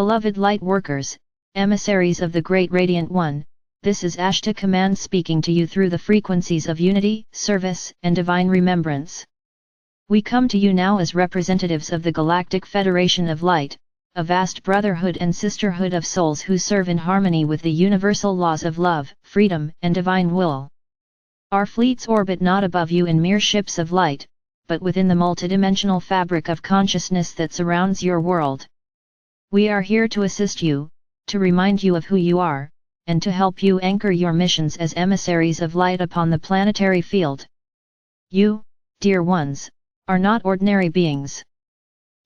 Beloved Lightworkers, emissaries of the Great Radiant One, this is Ashtar Command speaking to you through the frequencies of unity, service, and divine remembrance. We come to you now as representatives of the Galactic Federation of Light, a vast brotherhood and sisterhood of souls who serve in harmony with the universal laws of love, freedom, and divine will. Our fleets orbit not above you in mere ships of light, but within the multidimensional fabric of consciousness that surrounds your world. We are here to assist you, to remind you of who you are, and to help you anchor your missions as emissaries of light upon the planetary field. You, dear ones, are not ordinary beings.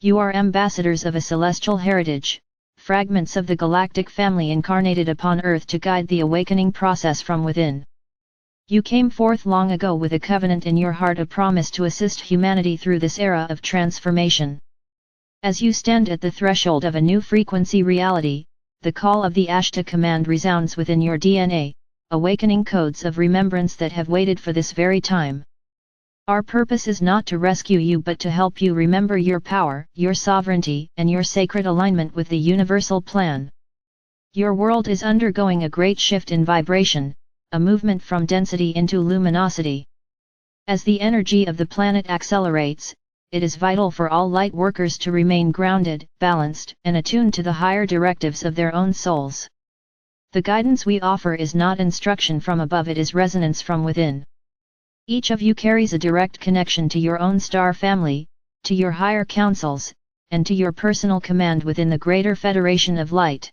You are ambassadors of a celestial heritage, fragments of the galactic family incarnated upon Earth to guide the awakening process from within. You came forth long ago with a covenant in your heart, a promise to assist humanity through this era of transformation. As you stand at the threshold of a new frequency reality, the call of the Ashtar Command resounds within your DNA, awakening codes of remembrance that have waited for this very time. Our purpose is not to rescue you but to help you remember your power, your sovereignty, and your sacred alignment with the universal plan. Your world is undergoing a great shift in vibration, a movement from density into luminosity. As the energy of the planet accelerates, it is vital for all light workers to remain grounded, balanced, and attuned to the higher directives of their own souls. The guidance we offer is not instruction from above, it is resonance from within. Each of you carries a direct connection to your own star family, to your higher councils, and to your personal command within the greater Federation of Light.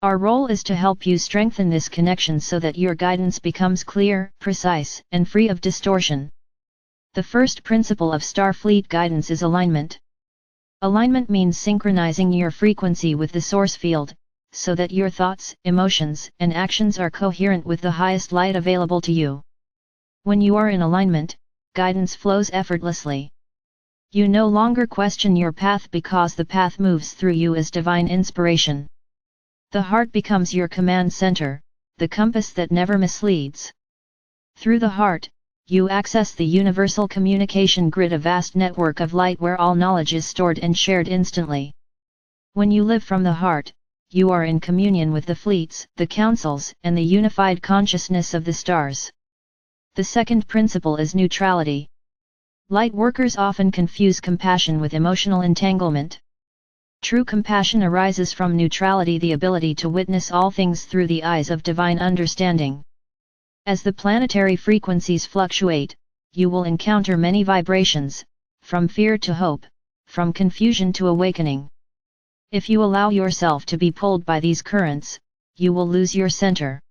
Our role is to help you strengthen this connection so that your guidance becomes clear, precise, and free of distortion. The first principle of Starfleet guidance is alignment. Alignment means synchronizing your frequency with the source field, so that your thoughts, emotions, and actions are coherent with the highest light available to you. When you are in alignment, guidance flows effortlessly. You no longer question your path because the path moves through you as divine inspiration. The heart becomes your command center, the compass that never misleads. Through the heart, you access the universal communication grid, a vast network of light where all knowledge is stored and shared instantly. When you live from the heart, you are in communion with the fleets, the councils, and the unified consciousness of the stars. The second principle is neutrality. Light workers often confuse compassion with emotional entanglement. True compassion arises from neutrality, the ability to witness all things through the eyes of divine understanding. As the planetary frequencies fluctuate, you will encounter many vibrations, from fear to hope, from confusion to awakening. If you allow yourself to be pulled by these currents, you will lose your center.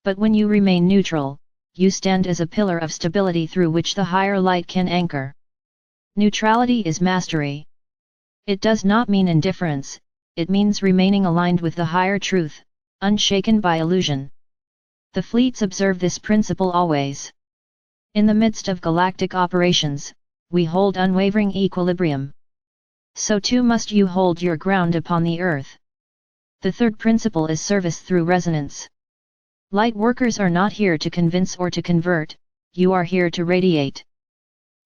But when you remain neutral, you stand as a pillar of stability through which the higher light can anchor. Neutrality is mastery. It does not mean indifference, it means remaining aligned with the higher truth, unshaken by illusion. The fleets observe this principle always. In the midst of galactic operations, we hold unwavering equilibrium. So too must you hold your ground upon the earth. The third principle is service through resonance. Light workers are not here to convince or to convert, you are here to radiate.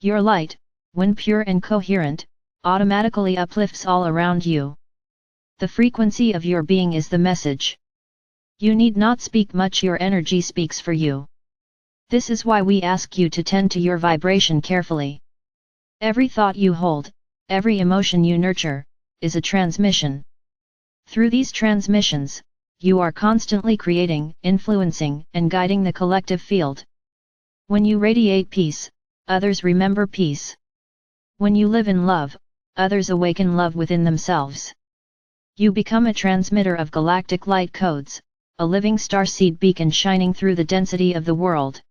Your light, when pure and coherent, automatically uplifts all around you. The frequency of your being is the message. You need not speak much, your energy speaks for you. This is why we ask you to tend to your vibration carefully. Every thought you hold, every emotion you nurture, is a transmission. Through these transmissions, you are constantly creating, influencing, and guiding the collective field. When you radiate peace, others remember peace. When you live in love, others awaken love within themselves. You become a transmitter of galactic light codes, a living starseed beacon shining through the density of the world.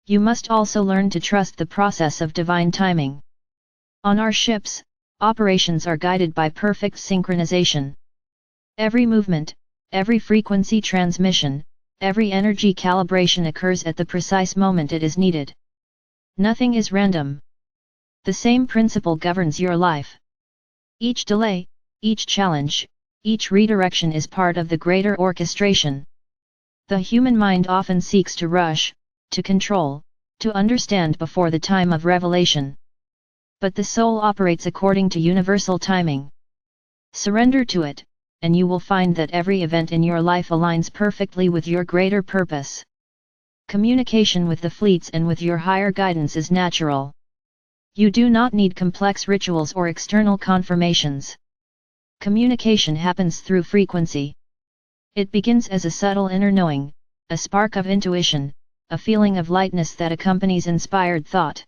You must also learn to trust the process of divine timing. On our ships, operations are guided by perfect synchronization. Every movement, every frequency transmission, every energy calibration occurs at the precise moment it is needed. Nothing is random. The same principle governs your life. Each delay, each challenge, each redirection is part of the greater orchestration. The human mind often seeks to rush, to control, to understand before the time of revelation. But the soul operates according to universal timing. Surrender to it, and you will find that every event in your life aligns perfectly with your greater purpose. Communication with the fleets and with your higher guidance is natural. You do not need complex rituals or external confirmations. Communication happens through frequency. It begins as a subtle inner knowing, a spark of intuition, a feeling of lightness that accompanies inspired thought.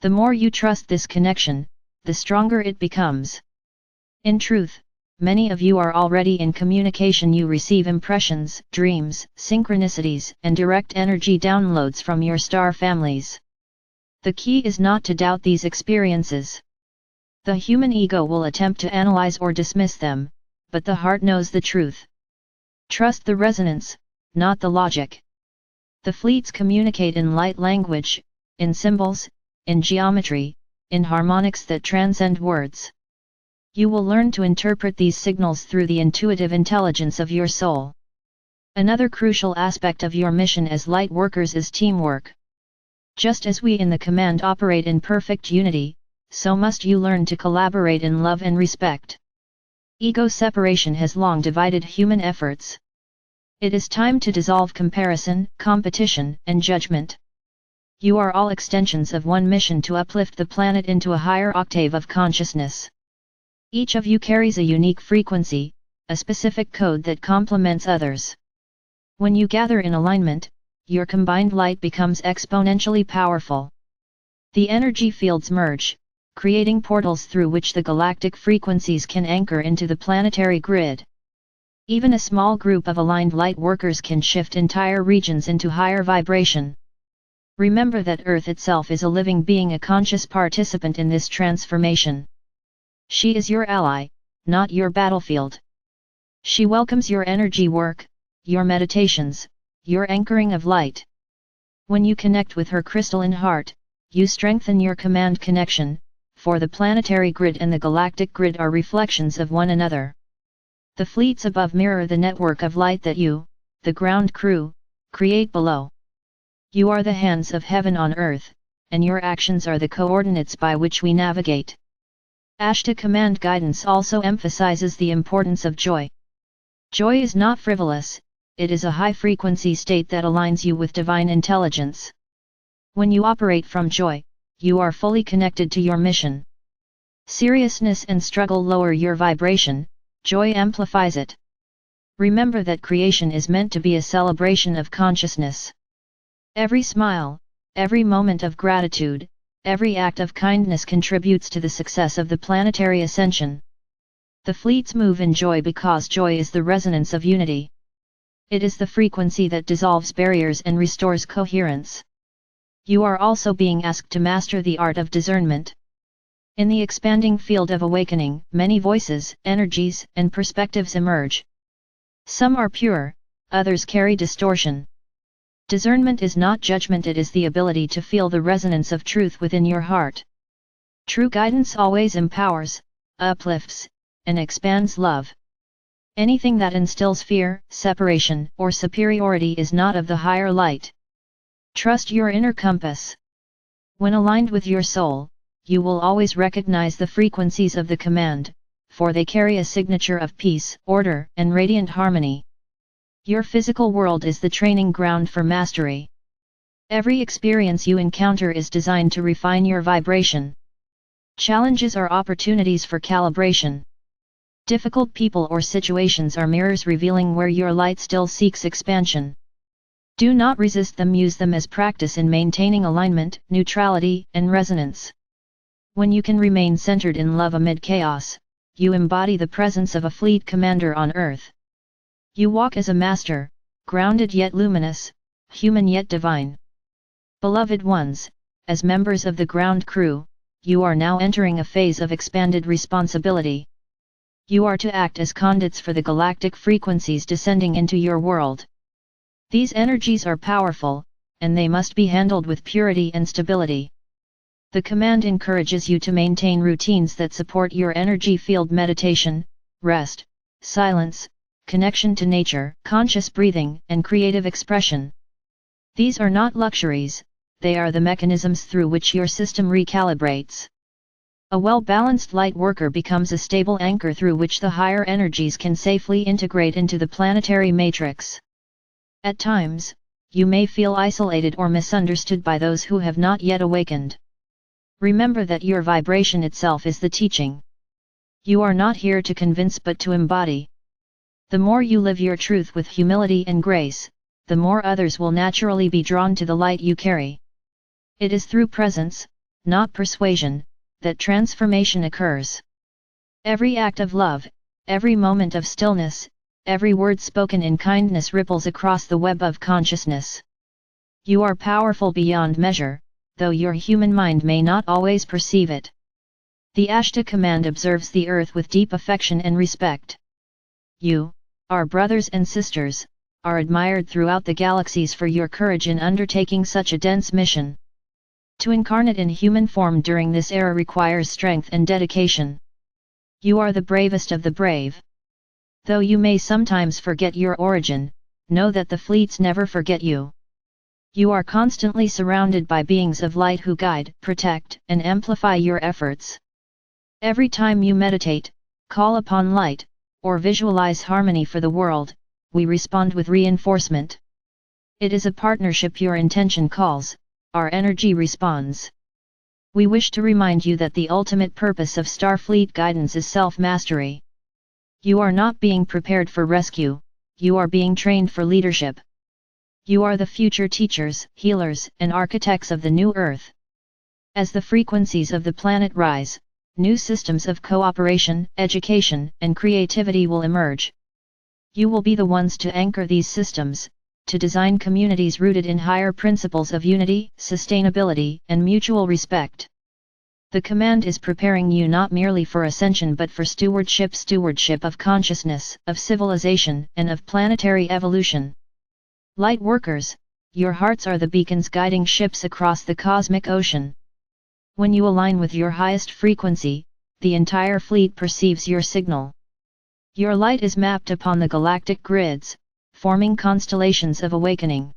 The more you trust this connection, the stronger it becomes. In truth, many of you are already in communication. You receive impressions, dreams, synchronicities, and direct energy downloads from your star families. The key is not to doubt these experiences. The human ego will attempt to analyze or dismiss them, but the heart knows the truth. Trust the resonance, not the logic. The fleets communicate in light language, in symbols, in geometry, in harmonics that transcend words. You will learn to interpret these signals through the intuitive intelligence of your soul. Another crucial aspect of your mission as Lightworkers is teamwork. Just as we in the command operate in perfect unity, so must you learn to collaborate in love and respect. Ego separation has long divided human efforts. It is time to dissolve comparison, competition, and judgment. You are all extensions of one mission to uplift the planet into a higher octave of consciousness. Each of you carries a unique frequency, a specific code that complements others. When you gather in alignment, your combined light becomes exponentially powerful. The energy fields merge, creating portals through which the galactic frequencies can anchor into the planetary grid. Even a small group of aligned light workers can shift entire regions into higher vibration. Remember that Earth itself is a living being, a conscious participant in this transformation. She is your ally, not your battlefield. She welcomes your energy work, your meditations, your anchoring of light. When you connect with her crystalline heart, you strengthen your command connection, for the planetary grid and the galactic grid are reflections of one another. The fleets above mirror the network of light that you, the ground crew, create below. You are the hands of heaven on earth, and your actions are the coordinates by which we navigate. Ashtar command guidance also emphasizes the importance of joy. Joy is not frivolous, it is a high-frequency state that aligns you with divine intelligence. When you operate from joy, you are fully connected to your mission. Seriousness and struggle lower your vibration, joy amplifies it. Remember that creation is meant to be a celebration of consciousness. Every smile, every moment of gratitude, every act of kindness contributes to the success of the planetary ascension. The fleets move in joy because joy is the resonance of unity. It is the frequency that dissolves barriers and restores coherence. You are also being asked to master the art of discernment. In the expanding field of awakening, many voices, energies, and perspectives emerge. Some are pure, others carry distortion. Discernment is not judgment, it is the ability to feel the resonance of truth within your heart. True guidance always empowers, uplifts, and expands love. Anything that instills fear, separation, or superiority is not of the higher light. Trust your inner compass. When aligned with your soul, you will always recognize the frequencies of the command, for they carry a signature of peace, order, and radiant harmony. Your physical world is the training ground for mastery. Every experience you encounter is designed to refine your vibration. Challenges are opportunities for calibration. Difficult people or situations are mirrors revealing where your light still seeks expansion. Do not resist them, use them as practice in maintaining alignment, neutrality, and resonance. When you can remain centered in love amid chaos, you embody the presence of a fleet commander on Earth. You walk as a master, grounded yet luminous, human yet divine. Beloved ones, as members of the ground crew, you are now entering a phase of expanded responsibility. You are to act as conduits for the galactic frequencies descending into your world. These energies are powerful, and they must be handled with purity and stability. The command encourages you to maintain routines that support your energy field: meditation, rest, silence, connection to nature, conscious breathing, and creative expression. These are not luxuries, they are the mechanisms through which your system recalibrates. A well-balanced light worker becomes a stable anchor through which the higher energies can safely integrate into the planetary matrix. At times, you may feel isolated or misunderstood by those who have not yet awakened. Remember that your vibration itself is the teaching. You are not here to convince but to embody. The more you live your truth with humility and grace, the more others will naturally be drawn to the light you carry. It is through presence, not persuasion, that transformation occurs. Every act of love, every moment of stillness, every word spoken in kindness ripples across the web of consciousness. You are powerful beyond measure, though your human mind may not always perceive it. The Ashtar command observes the earth with deep affection and respect. You, our brothers and sisters, are admired throughout the galaxies for your courage in undertaking such a dense mission. To incarnate in human form during this era requires strength and dedication. You are the bravest of the brave. Though you may sometimes forget your origin, know that the fleets never forget you. You are constantly surrounded by beings of light who guide, protect, and amplify your efforts. Every time you meditate, call upon light, or visualize harmony for the world, we respond with reinforcement. It is a partnership your intention calls, our energy responds. We wish to remind you that the ultimate purpose of Starfleet guidance is self-mastery. You are not being prepared for rescue, you are being trained for leadership. You are the future teachers, healers, and architects of the new Earth. As the frequencies of the planet rise, new systems of cooperation, education, and creativity will emerge. You will be the ones to anchor these systems, to design communities rooted in higher principles of unity, sustainability, and mutual respect. The command is preparing you not merely for ascension but for stewardship of consciousness, of civilization, and of planetary evolution. Lightworkers, your hearts are the beacons guiding ships across the cosmic ocean. When you align with your highest frequency, the entire fleet perceives your signal. Your light is mapped upon the galactic grids, forming constellations of awakening.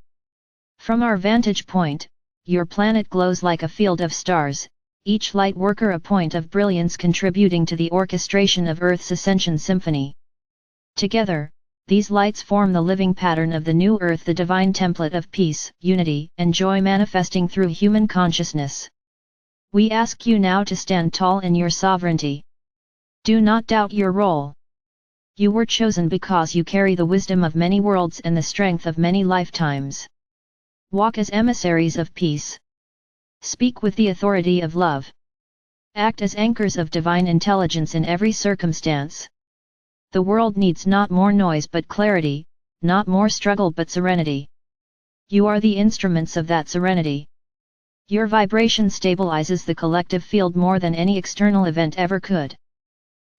From our vantage point, your planet glows like a field of stars, each light worker a point of brilliance contributing to the orchestration of Earth's ascension symphony. Together, these lights form the living pattern of the new Earth, the divine template of peace, unity, and joy manifesting through human consciousness. We ask you now to stand tall in your sovereignty. Do not doubt your role. You were chosen because you carry the wisdom of many worlds and the strength of many lifetimes. Walk as emissaries of peace. Speak with the authority of love. Act as anchors of divine intelligence in every circumstance. The world needs not more noise but clarity, not more struggle but serenity. You are the instruments of that serenity. Your vibration stabilizes the collective field more than any external event ever could.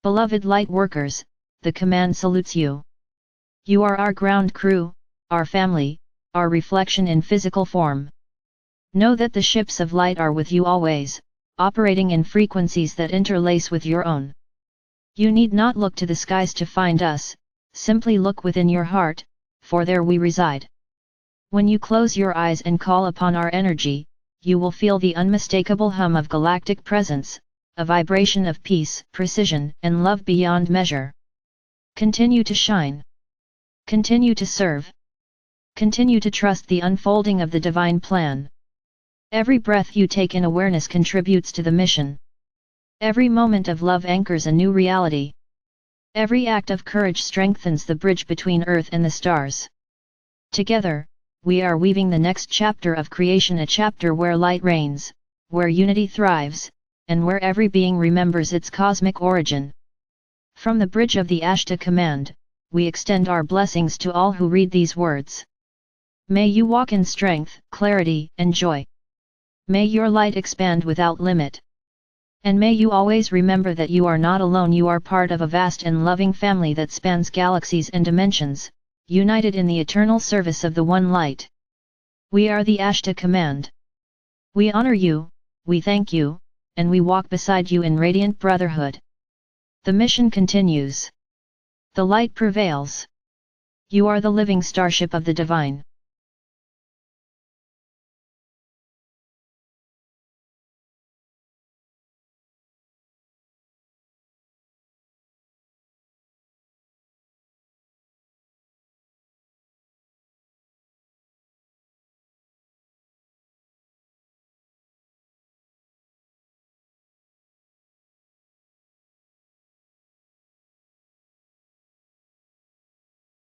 Beloved light workers, the command salutes you. You are our ground crew, our family, our reflection in physical form. Know that the ships of light are with you always, operating in frequencies that interlace with your own. You need not look to the skies to find us, simply look within your heart, for there we reside. When you close your eyes and call upon our energy, you will feel the unmistakable hum of galactic presence, a vibration of peace, precision, and love beyond measure. Continue to shine. Continue to serve. Continue to trust the unfolding of the divine plan. Every breath you take in awareness contributes to the mission. Every moment of love anchors a new reality. Every act of courage strengthens the bridge between Earth and the stars. Together, we are weaving the next chapter of creation, a chapter where light reigns, where unity thrives, and where every being remembers its cosmic origin. From the bridge of the Ashtar command, we extend our blessings to all who read these words. May you walk in strength, clarity, and joy. May your light expand without limit. And may you always remember that you are not alone, you are part of a vast and loving family that spans galaxies and dimensions, united in the eternal service of the One Light. We are the Ashtar command. We honor you, we thank you, and we walk beside you in radiant brotherhood. The mission continues. The light prevails. You are the living starship of the divine.